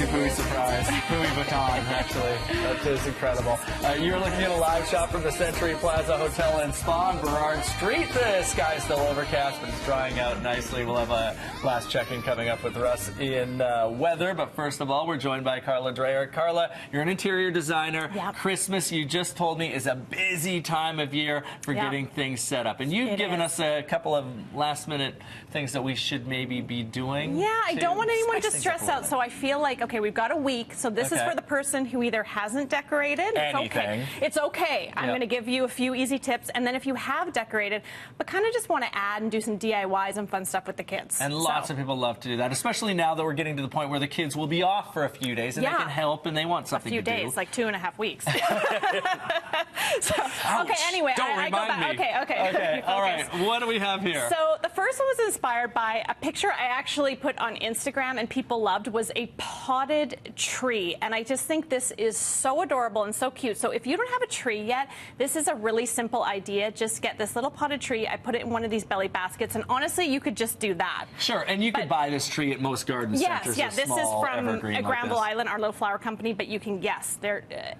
Pooey surprise. Pooey baton, actually. That is incredible. You're looking at a live shot from the Century Plaza Hotel and Spa on Burrard Street. The sky's still overcast, but it's drying out nicely. We'll have a last check-in coming up with Russ in weather. But first of all, we're joined by Karla Dreyer. Karla, you're an interior designer. Yep. Christmas, you just told me, is a busy time of year for getting things set up. And you've given us a couple of last-minute things that we should maybe be doing. Yeah, I don't want anyone to stress out, so I feel like, okay, we've got a week, so this is for the person who either hasn't decorated. It's okay. I'm going to give you a few easy tips, and then if you have decorated, but kind of just want to add and do some DIYs and fun stuff with the kids. And lots of people love to do that, especially now that we're getting to the point where the kids will be off for a few days, and they can help, and they want something to do. A few days, like 2.5 weeks. So, okay, anyway, I go back. Okay, all right. What do we have here? So the first one was inspired by a picture I actually put on Instagram and people loved, was a potted tree. And I just think this is so adorable and so cute. So if you don't have a tree yet, this is a really simple idea. Just get this little potted tree. I put it in one of these belly baskets, and honestly, you could just do that. Sure, and you could buy this tree at most garden centers. Yes, this is from Granville Island, our little flower company, but you can,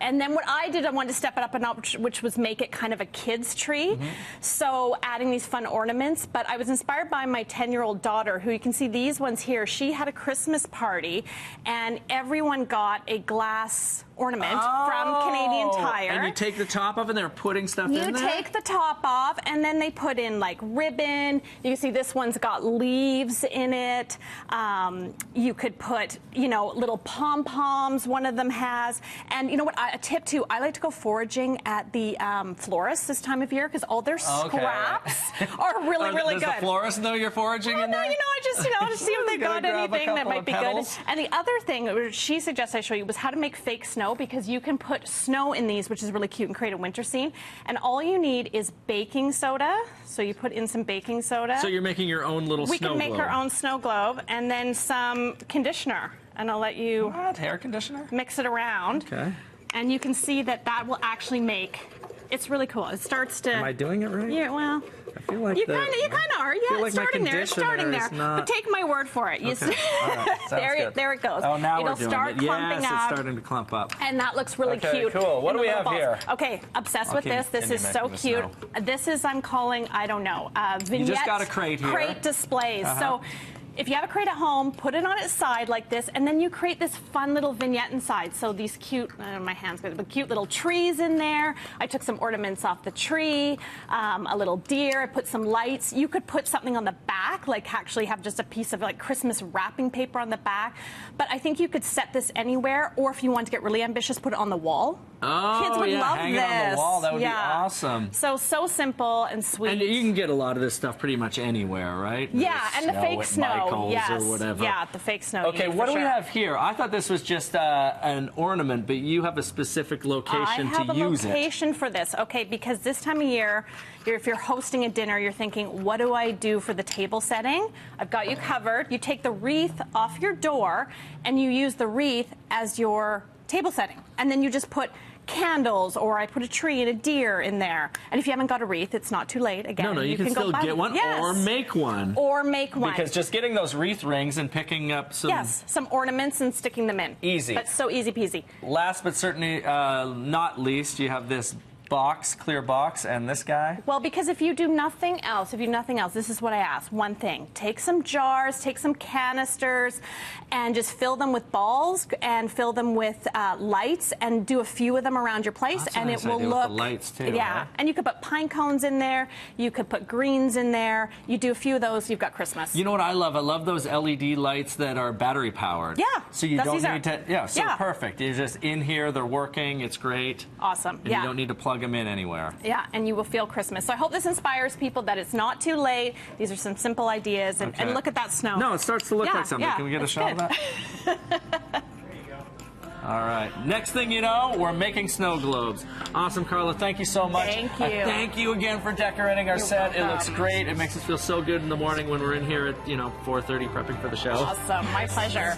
and then what I did, I wanted to step it up a notch, which was make it kind of a kid's tree. So adding these fun ornaments, but I was inspired by my 10-year-old daughter, who you can see these ones here. She had a Christmas party, and everyone got a glass ornament from Canadian Tire. And you take the top off, and they're putting stuff in there? You take the top off, and then they put in, like, ribbon. You can see this one's got leaves in it. You could put, you know, little pom-poms, one of them has. And you know what, a tip, too, I like to go foraging at the florists this time of year, because all their scraps are really, really good. Does the florist know you're foraging in there? No, you know, I just, to see if they got anything that might be good. And the other thing she suggests I show you was how to make fake snow, because you can put snow in these, which is really cute, and create a winter scene. And all you need is baking soda. So you put in some baking soda. So you're making your own little snow globe. We can make our own snow globe, and then some conditioner. And I'll let you hair conditioner? Mix it around. Okay. And you can see that that will actually make. It's really cool. It starts to. Am I doing it right? Yeah, well. I feel like you kind of are. Yeah, like it's starting there. It's starting there. Not... But take my word for it. Okay. All right. there it goes. Oh, now It'll we're doing start it. clumping yes, up. It's starting to clump up. And that looks really cute. Cool. What do we have here? Okay, obsessed with this. This is so cute. This is, I'm calling, I don't know, vignette. You just got a crate here. Crate displays. So. If you have a crate at home, put it on its side like this, and then you create this fun little vignette inside. So these cute, my hand's good, but cute little trees in there. I took some ornaments off the tree, a little deer. I put some lights. You could put something on the back, like actually have just a piece of like Christmas wrapping paper on the back. But I think you could set this anywhere, or if you want to get really ambitious, put it on the wall. Oh, kids would love hang this. it on the wall. That would be awesome. So simple and sweet. And you can get a lot of this stuff pretty much anywhere, right? Yeah, and the fake snow. Yes. Or whatever. Yeah, the fake snow. Okay, what do we have here? I thought this was just an ornament, but you have a specific location to use it. I have a location for this, okay, because this time of year, if you're hosting a dinner, you're thinking, what do I do for the table setting? I've got you covered. You take the wreath off your door, and you use the wreath as your table setting. And then you just put candles, or I put a tree and a deer in there. And if you haven't got a wreath, it's not too late. Again, no, you can still get one or make one. Or make one. Because just getting those wreath rings and picking up some ornaments and sticking them in. Easy. But so easy peasy. Last but certainly not least, you have this clear box, and this guy? Well, because if you do nothing else, this is what I ask. One thing, take some jars, take some canisters, and just fill them with balls and fill them with lights, and do a few of them around your place, and it will look. With the lights too, yeah, right? And you could put pine cones in there. You could put greens in there. You do a few of those, you've got Christmas. You know what I love? I love those LED lights that are battery powered. Yeah. So you don't need to. Yeah. So perfect. You're just in here. They're working. It's great. Awesome. And you don't need to plug them in anywhere. Yeah, and you will feel Christmas. So I hope this inspires people that it's not too late. These are some simple ideas, and look at that snow. No, it starts to look like something. Can we get a shot of that? All right. Next thing you know, we're making snow globes. Awesome, Karla. Thank you so much. Thank you. Thank you again for decorating our set. Welcome. It looks great. It makes us feel so good in the morning when we're in here at 4:30 prepping for the show. Awesome. My pleasure.